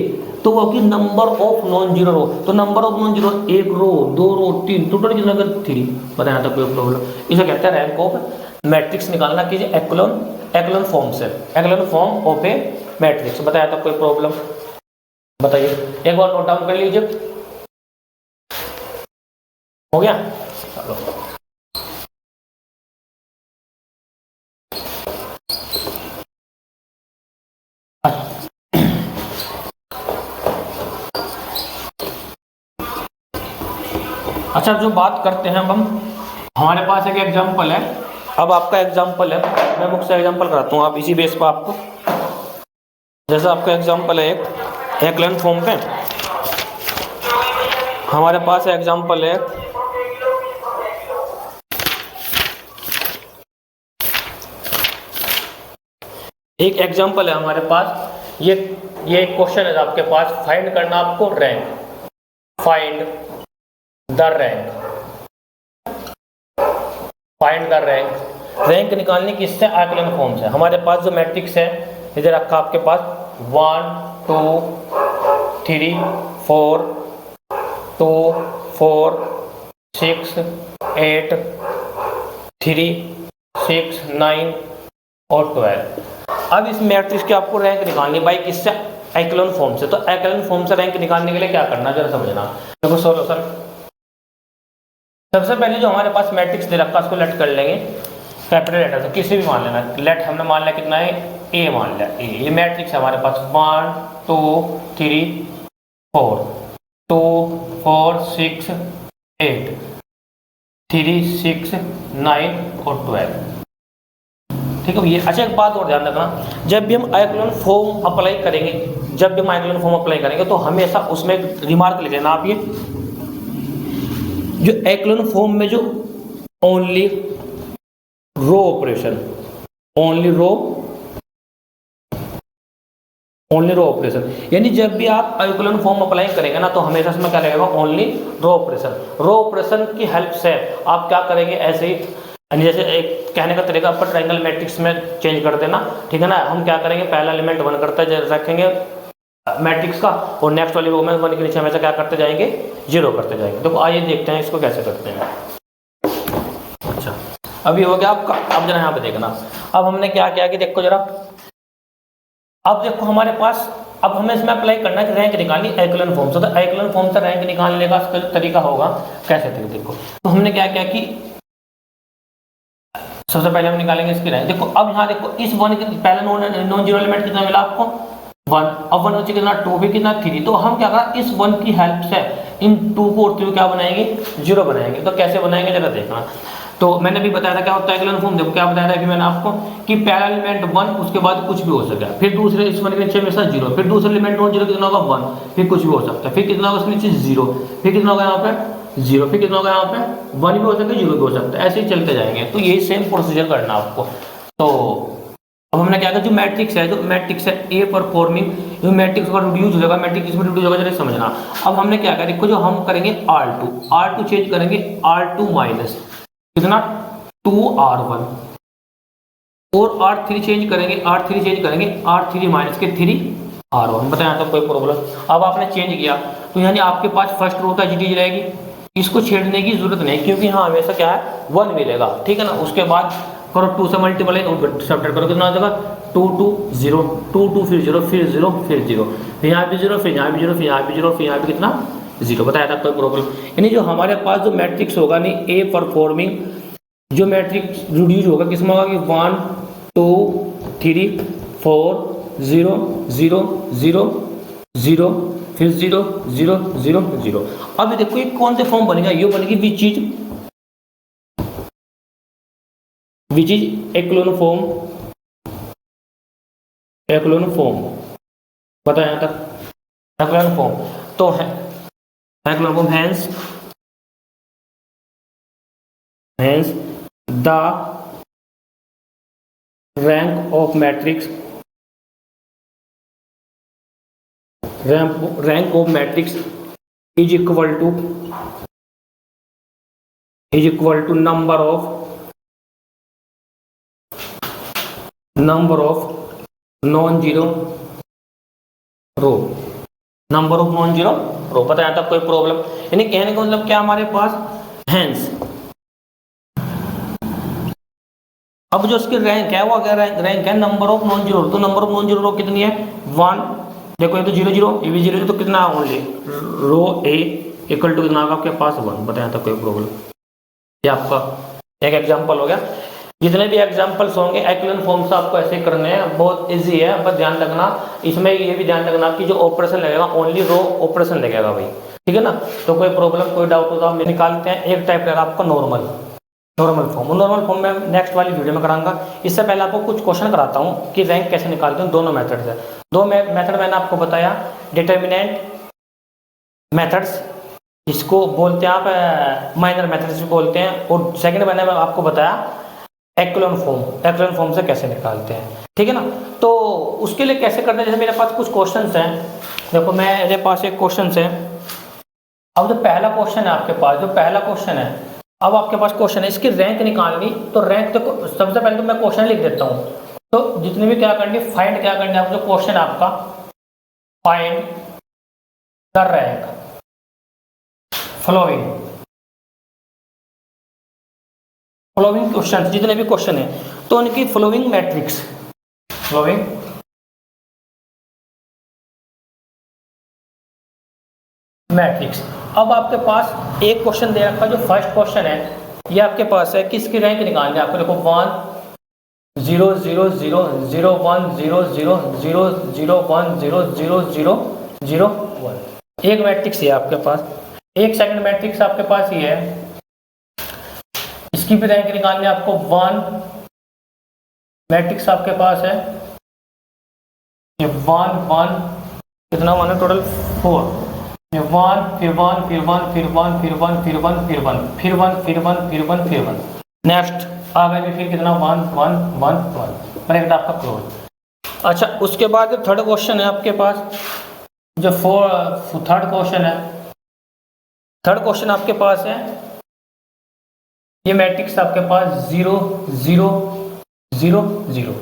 तो वो होगी number of non zero row. तो number of non zero, 1 row 2 row 3, total कितना, 3। बताया था कोई प्रॉब्लम। इसे कहते हैं रैंक ऑफ मैट्रिक्स निकालना कीजिए एक्लोन फॉर्म से, echelon form of a matrix. बताया था कोई प्रॉब्लम, बताइए एक बार नोट डाउन कर लीजिए। हो गया, चलो। अच्छा, जो बात करते हैं अब हम, हमारे पास एक एग्जांपल है। अब आपका एग्जांपल है, मैं मुझसे एग्जांपल कराता हूँ, आप इसी बेस पर आपको, जैसा आपका एग्जांपल है एक एक्लोन फॉर्म पे, हमारे पास एग्जांपल है एक एग्जांपल है हमारे पास, ये क्वेश्चन है आपके पास, फाइंड करना आपको रैंक, फाइंड द रैंक निकालने की इससे एक्लोन फॉर्म से। हमारे पास जो मैट्रिक्स है इधर रखा आपके पास 1 2 3 4 2 4 6 8 3 6 9 और 12। अब इस मैट्रिक्स की आपको रैंक निकालनी भाई किससे, एक्लोन फॉर्म से। तो एक्लोन फॉर्म से रैंक निकालने के लिए क्या करना, जरा समझना। देखो सोल्यूशन, सबसे पहले जो हमारे पास मैट्रिक्स दे रखा है उसको लेट कर लेंगे। कैपिटल लेटर से किसी भी मान लेना, लेट हमने मान लिया कितना है, ए मान लिया, ए, ये मैट्रिक्स है हमारे पास 1 2 3 4 2 4 6 8 3 6 9 और 12, ठीक है ये। अच्छा एक बात और ध्यान रखना, जब भी हम आइक्लोन फॉर्म अप्लाई करेंगे, जब भी हम आइक्लोन फॉर्म अप्लाई करेंगे तो हमेशा उसमें रिमार्क लिख लेना आप, ये जो आइक्लोन फॉर्म में जो only row operation, only row operation, यानी जब भी आप आइक्लोन फॉर्म अप्लाई करेंगे ना तो हमेशा इसमें क्या लगेगा, only row operation. Row operation की हेल्प से आप क्या करेंगे, ऐसे ही जैसे एक कहने का तरीका आपका ट्रायंगल मैट्रिक्स में चेंज कर देना, ठीक है ना। हम क्या करेंगे, पहला एलिमेंट 1 करता रखेंगे मैट्रिक्स का, और नेक्स्ट वाली रो में 1 के नीचे हमेशा क्या करते जाएंगे, 0 करते जाएंगे। देखो आइए देखते हैं इसको कैसे करते हैं। अच्छा अभी हो गया आपका, अब जरा यहाँ पे देखना, अब हमने क्या किया कि देखो जरा, अब देखो हमारे पास, अब हमें इसमें अप्लाई करना है कि रैंक निकालनी आइक्लोन फॉर्म से। तो आइक्लोन फॉर्म से रैंक निकालने का तरीका होगा कैसे, देखो तो हमने क्या किया कि सबसे पहले हम निकालेंगे इसकी रैंक। देखो अब यहाँ देखो इस 1 के पहले नॉन जीरो एलिमेंट कितना मिला आपको, 1, अब 1 नीचे कितना 2 भी कितना 3, तो हम क्या करें इस 1 की हेल्प से इन 2 को और 3 क्या बनाएंगे, 0 बनाएंगे। तो कैसे बनाएंगे जरा देखना। तो मैंने भी बताया था क्या होता है आइक्लोन फॉर्म, देखो क्या बताया था अभी मैंने आपको कि पहला एलिमेंट 1, उसके बाद कुछ भी हो सकता है, फिर दूसरे इस 1 के नीचे हमेशा 0, फिर दूसरे एलिमेंट नॉन जीरो कितना होगा 1, फिर कुछ भी हो सकता है, फिर कितना होगा उसके नीचे 0, फिर कितना होगा यहाँ पे 0, फिर कितना होगा यहाँ पे 1 भी हो सकता है 0 भी हो सकता है, ऐसे ही चलते जाएंगे। तो यही सेम प्रोसीजर करना आपको। तो अब हमने क्या किया, जो मैट्रिक्स है, जो मैट्रिक्स है ए परफॉर्मिंग, जो मैट्रिक्स का रिड्यूस हो जाएगा, मैट्रिक्स इसमें रिड्यूस होगा, जरा समझना। अब हमने क्या किया, देखो जो हम करेंगे R2 चेंज करेंगे R2 माइनस कितना 2R1, और R3 चेंज करेंगे R3 माइनस के 3R1, बताया तो कोई प्रॉब्लम। अब आपने चेंज किया तो यानी आपके पास फर्स्ट रो का चीज रहेगी, इसको छेड़ने की जरूरत नहीं क्योंकि यहाँ हमेशा क्या है 1 मिलेगा, ठीक है ना। उसके बाद करो 2 से मल्टीप्लाई, सब्ट्रैक्ट करो कितना आ जाएगा 2 2 0 2 2 फिर 0 फिर 0 फिर 0, फिर यहाँ भी 0 फिर यहाँ भी 0 फिर यहाँ भी 0 फिर यहाँ भी कितना 0, बताया था कोई प्रॉब्लम। यानी जो हमारे पास जो मैट्रिक्स होगा नहीं ए परफॉर्मिंग, जो मैट्रिक्स रिड्यूस होगा किसमें होगा कि 1 2 3 4 0 0 0 0 फिर 0 0 0 0। अब देखो ये कौन से फॉर्म बनेगा, ये बनेगी विच इज एक्लोन फॉर्म, पता है यहाँ तक एक्लोन फॉर्म। तो है echelon form, hence the rank of matrix is equal to number of non-zero रो, बताया था कोई प्रॉब्लम। यानी कहने का मतलब क्या हमारे पास hence, अब जो उसकी रैंक है वो अगर रैंक है नंबर ऑफ नॉन जीरो, तो नंबर ऑफ नॉन जीरो रो कितनी है 1, देखो ये तो 0 0, ये भी 0 तो कितना only rho A equal to कितना आपके पास 1, बताया था कोई प्रॉब्लम। ये आपका एक एग्जांपल हो गया। जितने भी एग्जांपल्स होंगे एक्लोन फॉर्म से आपको ऐसे करने हैं, बहुत इजी है, बस ध्यान रखना इसमें ये भी ध्यान रखना कि जो ऑपरेशन लगेगा ओनली रो ऑपरेशन लगेगा भाई, ठीक है ना। तो कोई प्रॉब्लम कोई डाउट हो तो हम निकालते हैं। एक टाइप रहेगा आपका नॉर्मल फॉर्म में नेक्स्ट वाली वीडियो में कराऊंगा। इससे पहले आपको कुछ क्वेश्चन कराता हूँ कि रैंक कैसे निकालते हैं, दोनों मेथड से। दो मेथड मैंने आपको बताया, डिटर्मिनेंट मेथड्स इसको बोलते हैं आप, माइनर मेथड्स भी बोलते हैं, और सेकंड मैंने आपको बताया एक्लोन फॉर्म से कैसे निकालते हैं, ठीक है ना। तो उसके लिए कैसे करते हैं, जैसे मेरे पास कुछ क्वेश्चन हैं, देखो मेरे पास एक क्वेश्चन है। अब जो पहला क्वेश्चन है आपके पास, जो पहला क्वेश्चन है, अब आपके पास क्वेश्चन है इसकी रैंक निकालनी, तो रैंक तो सबसे पहले तो मैं क्वेश्चन लिख देता हूँ। तो जितने भी क्या करनी, फाइंड क्या करना है, जो क्वेश्चन है आपका find the rank following question, जितने भी क्वेश्चन है तो उनकी फॉलोइंग मैट्रिक्स। अब आपके पास एक क्वेश्चन दे रखा है, जो फर्स्ट क्वेश्चन है ये आपके पास है, किसकी रैंक निकालनी है आपको, देखो 1 0 0 0 0 1 0 0 0 0 1 0 0 0 0 1। एक मैट्रिक्स है आपके पास, एक सेकंड मैट्रिक्स आपके पास ये है, इसकी भी रैंक निकालनी है आपको। 1 मैट्रिक्स आपके पास है, ये 1 1 कितना 1 है टोटल 4, ये 1 फिर 1 फिर 1 फिर 1 फिर 1 फिर 1 फिर 1 फिर 1 फिर 1 फिर 1 फिर 1। नेक्स्ट आ गए भी फिर कितना 1 1 1 1, ब्रैकेट आपका क्लोज। अच्छा, उसके बाद थर्ड क्वेश्चन है आपके पास, जो थर्ड क्वेश्चन है, थर्ड क्वेश्चन आपके पास है, ये मैट्रिक्स आपके पास 0 0 0 0।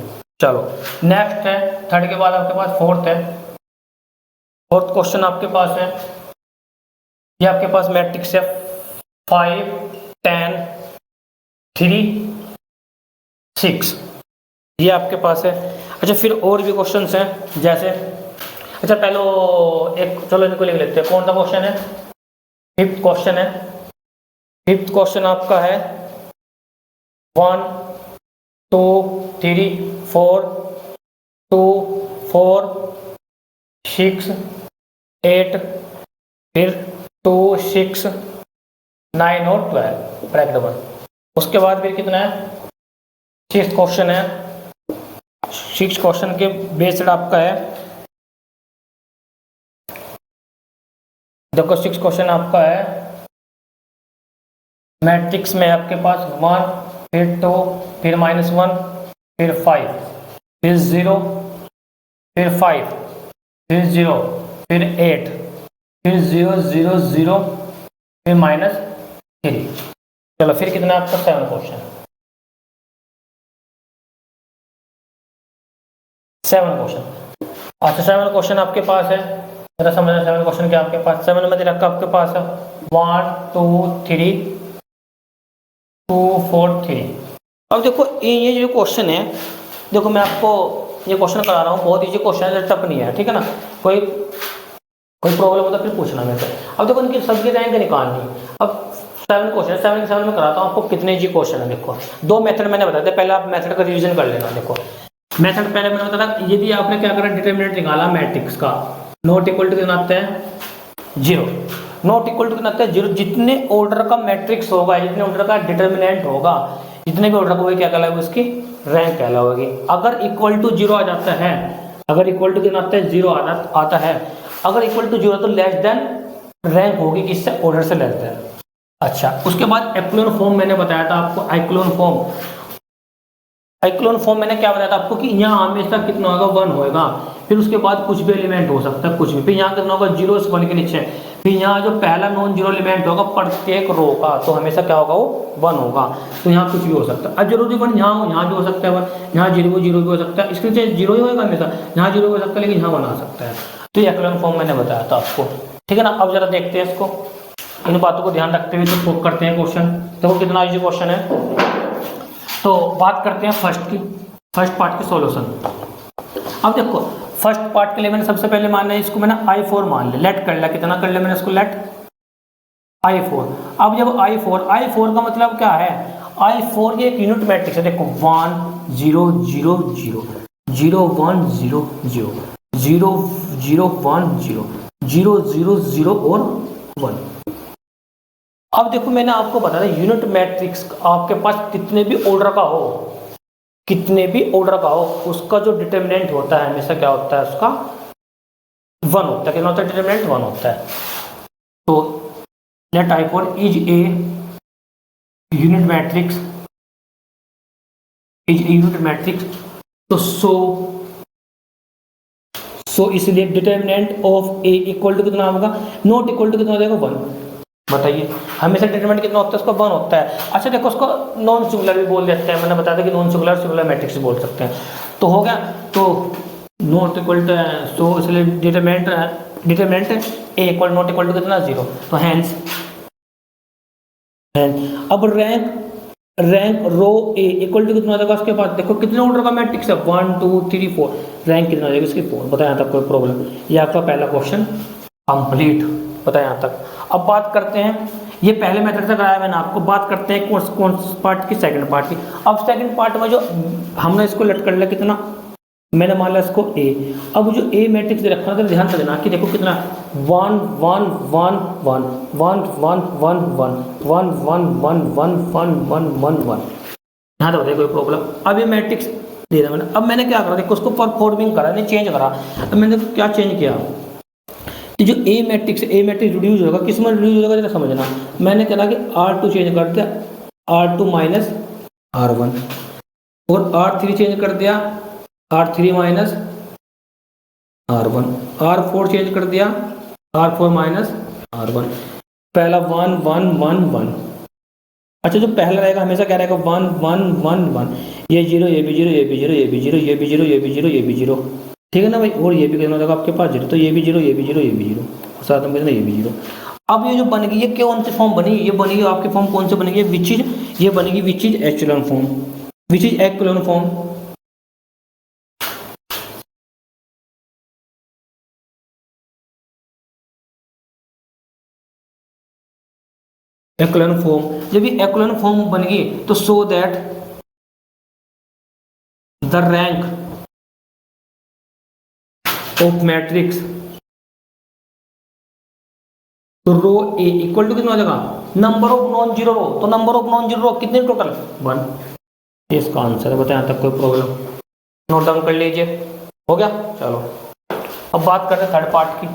चलो नेक्स्ट है, थर्ड के बाद आपके पास फोर्थ है, फोर्थ क्वेश्चन आपके पास है, ये आपके पास मैट्रिक्स है 5 10 3 6, ये आपके पास है। अच्छा, फिर और भी क्वेश्चंस हैं जैसे, अच्छा पहले एक, चलो इनको लिख लेते हैं, कौन सा क्वेश्चन है, फिफ्थ क्वेश्चन है। फिफ्थ क्वेश्चन आपका है 1 2 3 4 2 4 6 8 फिर 2 6 9 और 12 ब्रैकेट 1। उसके बाद फिर कितना है, सिक्स क्वेश्चन है, सिक्स क्वेश्चन के बेस्ड आपका है, देखो सिक्स क्वेश्चन आपका है मैट्रिक्स में आपके पास 1 फिर 2 फिर -1 फिर 5 फिर 0 फिर 5 फिर 0 फिर 8 फिर 0 0 0 फिर -3। चलो फिर कितना आपका 7 क्वेश्चन, 7 क्वेश्चन। अच्छा 7 क्वेश्चन आपके पास है, जरा समझना 7 क्वेश्चन क्या आपके पास, 7 में रखा आपके पास है 1 2 3 2 4 3। अब देखो ये जो क्वेश्चन है, देखो मैं आपको ये क्वेश्चन करा रहा हूँ, बहुत ईजी क्वेश्चन है, टफ नहीं है, ठीक है ना। कोई प्रॉब्लम होता फिर पूछना मेरे से। अब देखो इनकी सबकी रैंक निकालनी। अब 7 क्वेश्चन, 7 के 7 में कराता हूँ आपको कितने ईजी क्वेश्चन है। देखो दो मेथड मैंने बताया था, पहले आप मेथड का रिवीजन कर लेना। देखो मेथड पहले मैंने बताया, यदि आपने क्या करा, डिटरमिनेंट निकाला मैट्रिक्स का, नॉट इक्वल टू कितना आता है 0, नॉट इक्वल टू कितना आता है 0। जितने ऑर्डर का मैट्रिक्स होगा, जितने ऑर्डर का डिटरमिनेंट होगा, जितने भी ऑर्डर का, वही क्या कहलाएगा, उसकी रैंक कहलाएगी। अगर इक्वल टू 0 आ जाता है, अगर इक्वल टू कितना आता है 0 आता है, अगर इक्वल टू 0 तो लेस देन रैंक होगी किससे, ऑर्डर से लेस देन। अच्छा, उसके बाद एक्लोन फॉर्म मैंने बताया था आपको, एक्लोन फॉर्म मैंने क्या बताया था आपको कि यहाँ हमेशा कितना होगा 1 होगा, फिर उसके बाद कुछ भी एलिमेंट हो सकता है, कुछ भी, फिर यहाँ कितना होगा 0 से 1 के नीचे, फिर यहाँ जो पहला नॉन जीरो एलिमेंट होगा प्रत्येक रो का, तो हमेशा क्या होगा, वो 1 होगा। तो यहाँ कुछ भी हो सकता है, अब जरूरी 1 यहाँ भी हो सकता है 1, यहाँ 0 भी हो सकता है, इसके नीचे 0 ही होगा हमेशा, यहाँ 0 हो सकता है लेकिन यहाँ 1 आ सकता है। तो ये एक्लोन फॉर्म मैंने बताया था आपको, ठीक है ना। अब जरा देखते हैं इसको, इन बातों को ध्यान रखते हुए तो करते हैं क्वेश्चन। देखो कितना इजी क्वेश्चन है। तो बात करते हैं फर्स्ट पार्ट की सॉल्यूशन। अब देखो फर्स्ट पार्ट के लिए मैंने सबसे पहले मानना है इसको, मैंने I4 मान लिया, लेट कर लिया, कितना कर लिया मैंने इसको, लेट I4। अब जब I4 का मतलब क्या है, I4 ये एक यूनिट मैट्रिक्स है। देखो 1 0 0 0 0 1 0 0 0 0 1 0 0 0 0 और 1। अब देखो मैंने आपको बताया यूनिट मैट्रिक्स आपके पास कितने भी ऑर्डर का हो, उसका जो डिटरमिनेंट होता है हमेशा क्या होता है, उसका 1 होता है। कितना होता है, डिटरमिनेंट 1 होता है। तो let I4 is a unit matrix, तो सो इसलिए determinant of A equal to कितना होगा, नॉट इक्वल टू कितना हो जाएगा 1। बताइए हमेशा डिटरमिनेंट कितना होता है, उसका 1 होता है। अच्छा देखो उसको नॉन सिंगुलर भी बोल देते हैं, मैंने बताया था कि नॉन सिंगुलर मैट्रिक्स बोल सकते हैं। तो हो गया, तो नॉट इक्वल टू, सो इसलिए determinant A equal not equal to कितना 0, तो हैंस अब rank rho A equal to कितना हो जाएगा, उसके बाद देखो कितने ऑर्डर का मैट्रिक्स है 1 2 3 4, रैंक कितना हो जाएगा इसकी 4। बताया यहाँ तक कोई प्रॉब्लम, ये आपका पहला क्वेश्चन कंप्लीट, बताया यहाँ तक। अब बात करते हैं ये पहले मेथड से कराया मैंने आपको। बात करते हैं कौन पार्ट की, सेकंड पार्ट की। अब सेकंड पार्ट में जो हमने इसको लेट कर लिया कितना, मैंने मान लिया इसको ए। अब जो ए मैट्रिक्स दे रखा है तो ध्यान से देना कि देखो कितना 1 1 1 1 1 1 1 1 1 1 1 1 1 1 1 1। यहाँ तो बताइए कोई प्रॉब्लम। अब ये मैट्रिक्स दे रहा मैंने। अब मैंने क्या करा, देखो उसको परफॉर्मिंग करा, नहीं चेंज करा। अब मैंने क्या चेंज किया, जो ए मैट्रिक्स रिड्यूस होगा, किस में रिड्यूस होगा जरा समझना। मैंने कहा कि R2 चेंज कर दिया R2 माइनस R1, और R3 चेंज कर दिया R3 minus R1, R4 change कर दिया R4 माइनस R1। पहला 1 1 1 1। अच्छा, जो पहला रहेगा हमेशा क्या रहेगा 1 1 1 1। ये 0, ये भी 0, ये भी 0, ये भी 0, ये भी 0, ये भी 0, ये भी 0, ठीक है ना भाई। और ये भी कितना हो जाएगा आपके पास 0, तो ये भी 0, ये भी 0, ये भी 0, साथ में कितना ये भी 0। अब ये जो बन गई, ये कौन सी फॉर्म बनी, ये बनी आपकी फॉर्म कौन सी बनेगी, विच इज, ये बनेगी which is actual form, which is actual form. Actual form, जब ये एक्चुअल फॉर्म बन गई तो so that the rank of matrix rho A equal to कितना हो जाएगा, number of non zero row. तो number of non zero row कितने टोटल 1। इसका आंसर है, बताएं तक कोई प्रॉब्लम, नोट डाउन कर लीजिए। हो गया, चलो अब बात करते हैं थर्ड पार्ट की।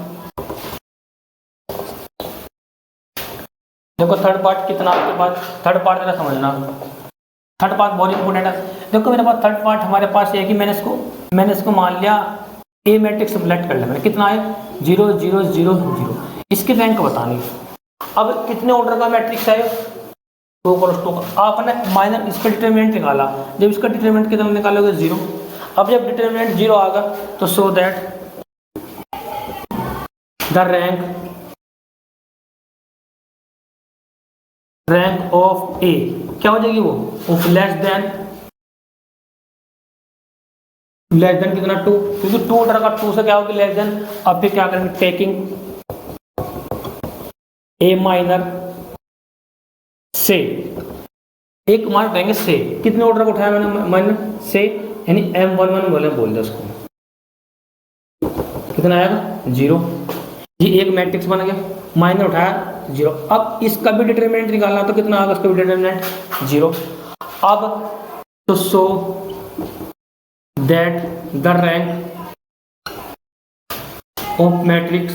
देखो थर्ड पार्ट कितना आपके पास, थर्ड पार्ट जरा समझना, थर्ड पार्ट बहुत इंपॉर्टेंट है। देखो मेरे पास थर्ड पार्ट हमारे पास ये है कि मैंने इसको मान लिया ए मैट्रिक्स सेलेक्ट कर लिया मैंने, कितना है 0 0 0 0। इसकी रैंक बतानी। अब कितने ऑर्डर का मैट्रिक्स है, 2 क्रॉस 2 का। आपने माइनर इसका डिटरमिनेंट निकाला, जब इसका डिटरमिनेंट कितना निकालोगे 0। अब जब डिटरमिनेंट 0 आ गया तो so that the rank of A क्या हो जाएगी, वो ऑफ लेस देन कितना 2, क्योंकि 2 ऑर्डर का 2 से क्या होगी लेस देन। अब फिर क्या करेंगे, टेकिंग ए माइनर से, एक मान उठाएंगे से, कितने ऑर्डर को उठाया मैंने माइनर से, यानी M11 बोल दे उसको, कितना आएगा 0। ये एक मैट्रिक्स बन गया, माइनर उठाया 0। अब इसका भी डिटरमिनेंट निकालना तो कितना आएगा, इसका भी डिटरमिनेंट 0। अब तो so that the rank of matrix,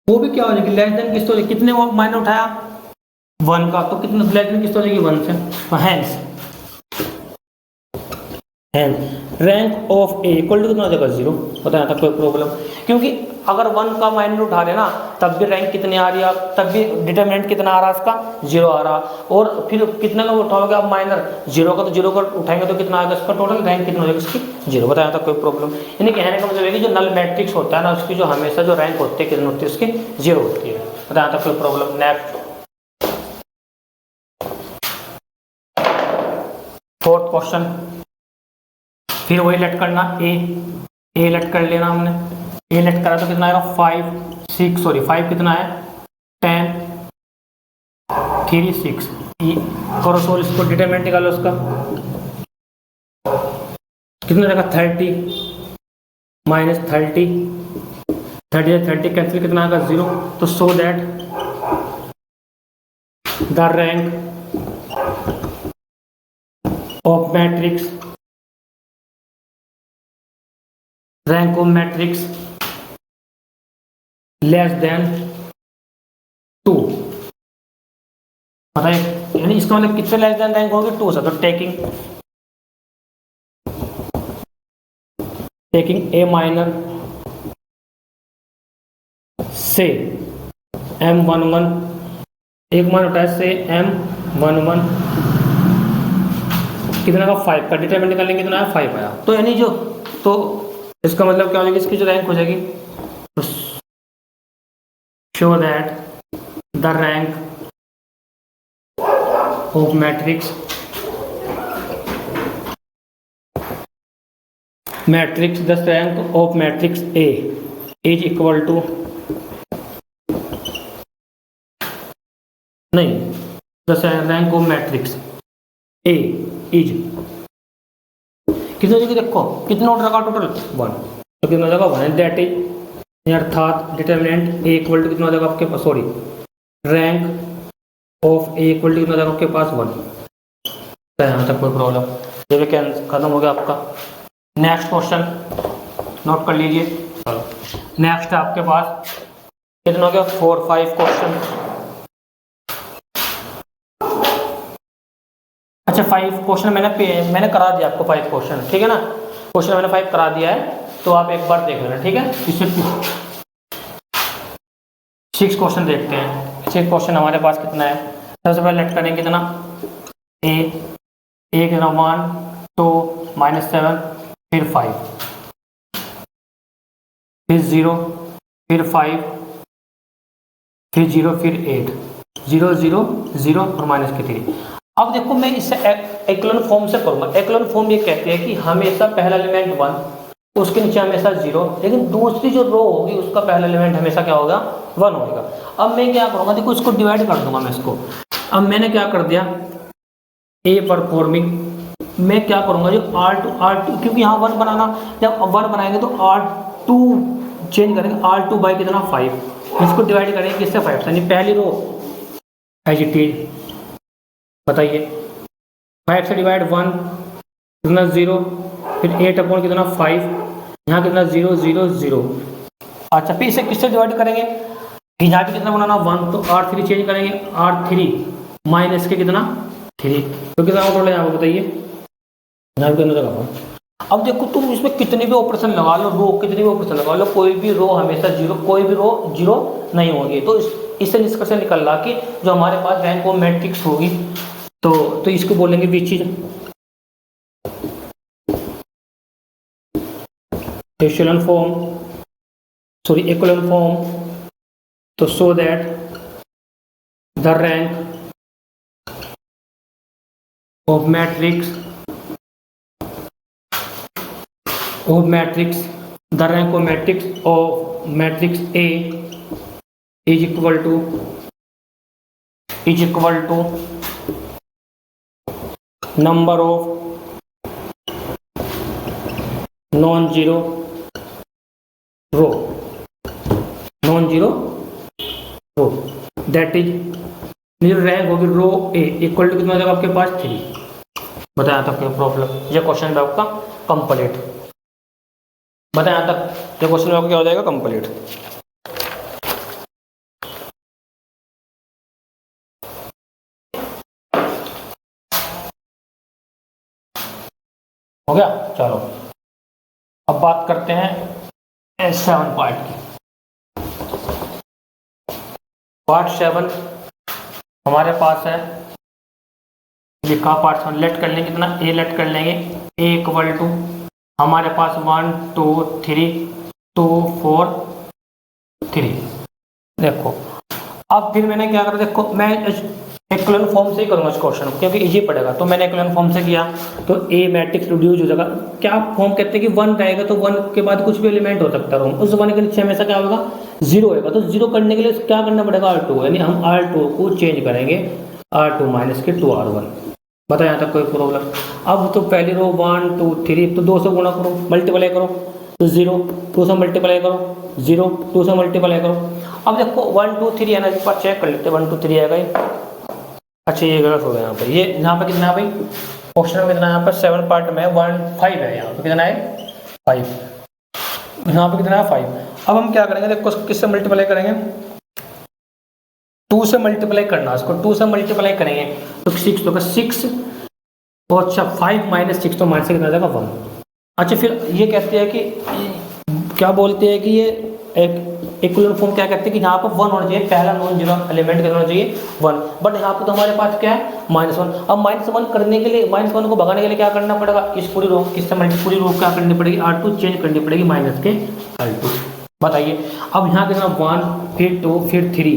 वो भी क्या हो जाएगी लेस देन किस, तो कितने वो माइनर उठाया 1 का, तो कितना लेस देन किस हो जाएगी 1 से। Hence rank of A equal to कितना हो जाएगा 0। बताया था कोई प्रॉब्लम, क्योंकि अगर 1 का माइनर उठा रहे ना तब भी रैंक कितनी आ रही है, तब भी डिटरमिनेंट कितना आ रहा है इसका 0 आ रहा। और फिर कितने का उठाओगे आप माइनर 0 का, तो 0 का उठाएंगे तो कितना आएगा इसका टोटल रैंक कितना हो जाएगा इसकी 0। बताया था कोई प्रॉब्लम। यानी कहने का मतलब है कि जो नल मैट्रिक्स होता है ना उसकी जो हमेशा जो रैंक होती है कितनी होती है उसकी 0 होती है। बताया था कोई प्रॉब्लम। नेक्स्ट फोर्थ क्वेश्चन, फिर वही लेट करना, ए लेट कर लेना हमने। ए लेट करा तो कितना आएगा 5 कितना है 10 3 6। करो सोल्व, इसको डिटरमिनेंट निकालो उसका, कितना रहेगा 30 माइनस 30 30 कैंसिल, कितना आएगा 0। तो so that the rank of matrix, rank of matrix less than 2। बताइए, यानी इसका मतलब कितने लेस देन रैंक होगी 2 से। तो टेकिंग ए माइनर से M11, एक मान उठाया से M11 कितना का 5 का डिटरमिनेंट निकालेंगे, कितना आया 5 आया। तो यानी जो, तो इसका मतलब क्या हो जाएगी, इसकी जो रैंक हो जाएगी show that the rank of matrix the rank of matrix A is equal to नहीं, जैसे rank of matrix A is कितने जगह देखो कितने ऑर्डर का टोटल 1, तो कितना जगह 1 है, दैट इज अर्थात डिटर्मिनेंट ए इक्वल टू कितना जगह आपके पास, sorry rank of A equal to कितना जगह आपके पास 1। यहाँ तक कोई प्रॉब्लम, ये भी खत्म हो गया आपका। नेक्स्ट क्वेश्चन नोट कर लीजिए। चलो नेक्स्ट है आपके पास कितना हो गया 4-5 क्वेश्चन। अच्छा 5 क्वेश्चन मैंने करा दिया आपको 5 क्वेश्चन, ठीक है ना, क्वेश्चन मैंने 5 करा दिया है, तो आप एक बार देख लेना, ठीक है। इससे 6 क्वेश्चन देखते हैं। 6 क्वेश्चन हमारे पास कितना है, सबसे पहले लेट करेंगे कितना ए कितना 1 2 -7 फिर 5 फिर 0 फिर 5 फिर 0 फिर 8 0 0 0 और -3। अब देखो मैं इससे एक्लोन फॉर्म से करूंगा। एक्लोन फॉर्म ये कहते हैं कि हमेशा पहला एलिमेंट 1, उसके नीचे हमेशा 0, लेकिन दूसरी जो रो होगी उसका पहला एलिमेंट हमेशा क्या होगा 1 होगा। अब मैं क्या करूंगा, देखो इसको डिवाइड कर दूंगा मैं इसको। अब मैंने क्या कर दिया ए परफॉर्मिंग, मैं क्या करूंगा जो R2 क्योंकि यहाँ 1 बनाना, जब 1 बनाएंगे तो R2 चेंज करेंगे, R2 बाई कितना 5, इसको डिवाइड करेंगे किससे 5 से, यानी पहली रो एज इट इज। बताइए 5 से डिवाइड 1 कितना 0, फिर 8 अपॉन कितना 5, यहाँ कितना 0 0 0। अच्छा फिर इसे किससे डिवाइड करेंगे, यहाँ पे कितना बनाना 1, तो R3 चेंज करेंगे, R3 माइनस के कितना 3, तो कितना टोटल है यहाँ पर बताइए, यहाँ पे कितना जगह। अब देखो तुम इसमें कितने भी ऑपरेशन लगा लो, रो कितने भी ऑपरेशन लगा लो, कोई भी रो हमेशा 0, कोई भी रो 0 नहीं होगी। तो इससे निष्कर्ष निकल रहा कि जो हमारे पास रैंक ऑफ मैट्रिक्स होगी तो इसको बोलेंगे which is echelon form, sorry echelon form, तो so that the rank of matrix the rank of matrix A is equal to number of non-zero row that is rank होगी rho A equal to कितना जगह आपके पास 3। बताया तक कोई problem, ये question में आपका कंप्लीट। बताया तक ये क्वेश्चन में आपका क्या हो जाएगा कंप्लीट। हो गया। चलो अब बात करते हैं 7 पार्ट की। पार्ट 7 हमारे पास है, ये का पार्ट लेट कर लेंगे कितना ए लेट कर लेंगे, ए इक्वल टू हमारे पास 1 2 3 2 4 3। देखो अब फिर मैंने क्या करा, देखो मैं एक्लोन फॉर्म से ही करूंगा इस क्वेश्चन को क्योंकि इजी पड़ेगा। तो मैंने एक्लोन फॉर्म से किया तो ए मैट्रिक्स रिड्यूस हो जाएगा। क्या फॉर्म कहते हैं कि 1 रहेगा तो 1 के बाद कुछ भी एलिमेंट हो सकता है, उस 1 के नीचे हमेशा क्या होगा 0 होगा। तो 0 करने के लिए क्या करना पड़ेगा R2, यानी हम R2 को चेंज करेंगे R2 माइनस के 2R1। बताया यहाँ तक कोई प्रॉब्लम। अब तो पहली रो 1 2 3, तो 2 से गुणा करो मल्टीप्लाई करो तो 0, 2 से मल्टीप्लाई करो 0, 2 से मल्टीप्लाई करो। अब देखो 1 2 3 है ना, एक बार चेक कर लेते हैं 1 2 3 आएगा ये। अच्छा ये गलत हो गया यहाँ पर, ये यहाँ पर कितना है भाई क्वेश्चन में कितना, यहाँ पर 7 पार्ट में 1 5 है, यहाँ पर कितना है 5, यहाँ पर कितना है 5। अब हम क्या करेंगे, देखो किससे मल्टीप्लाई करेंगे, 2 से मल्टीप्लाई करना, इसको 2 से मल्टीप्लाई करेंगे तो 6 होगा 6 और अच्छा 5 माइनस 6 तो माइनस कितना जाएगा 1। अच्छा फिर ये कहते हैं कि क्या बोलते हैं कि ये एक इक्विवेलेंट फॉर्म क्या कहते हैं कि यहाँ पर 1 होना चाहिए, पहला नॉन जीरो एलिमेंट कितना होना चाहिए 1, बट यहाँ पर तो हमारे पास क्या है -1। अब -1 करने के लिए, -1 को भगाने के लिए क्या करना पड़ेगा, इस पूरी रो किससे पूरी रो क्या करनी पड़ेगी R2 चेंज करनी पड़ेगी माइनस के R2। बताइए अब यहाँ कितना 1 फिर 2 फिर 3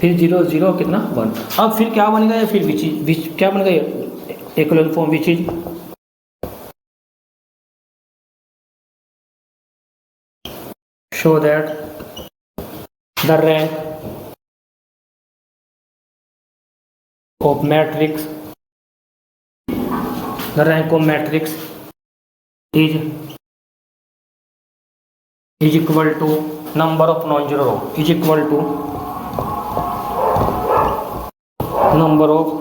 फिर 0 0 कितना 1। अब फिर क्या बनेगा, या फिर विच क्या बनेगा equivalent form which is show that the rank of matrix, the rank of matrix is equal to number of non-zero row, is equal to number of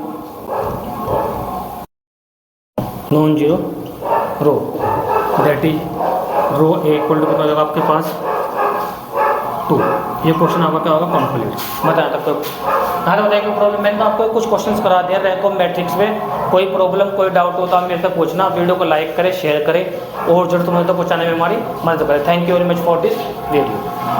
non-zero row, that is rho A equal to कितना होगा आपके पास 2। ये question आपका क्या होगा complete. बताया तक तो हाँ बताइए कोई प्रॉब्लम। मैंने तो आपको कुछ क्वेश्चंस करा दिया रैंक ऑफ मैट्रिक्स में। कोई प्रॉब्लम कोई डाउट हो तो आप मेरे से पूछना। वीडियो को लाइक करें, शेयर करें और जरूरत हो तो पहुँचाने में हमारी मदद करें। Thank you very much for this video.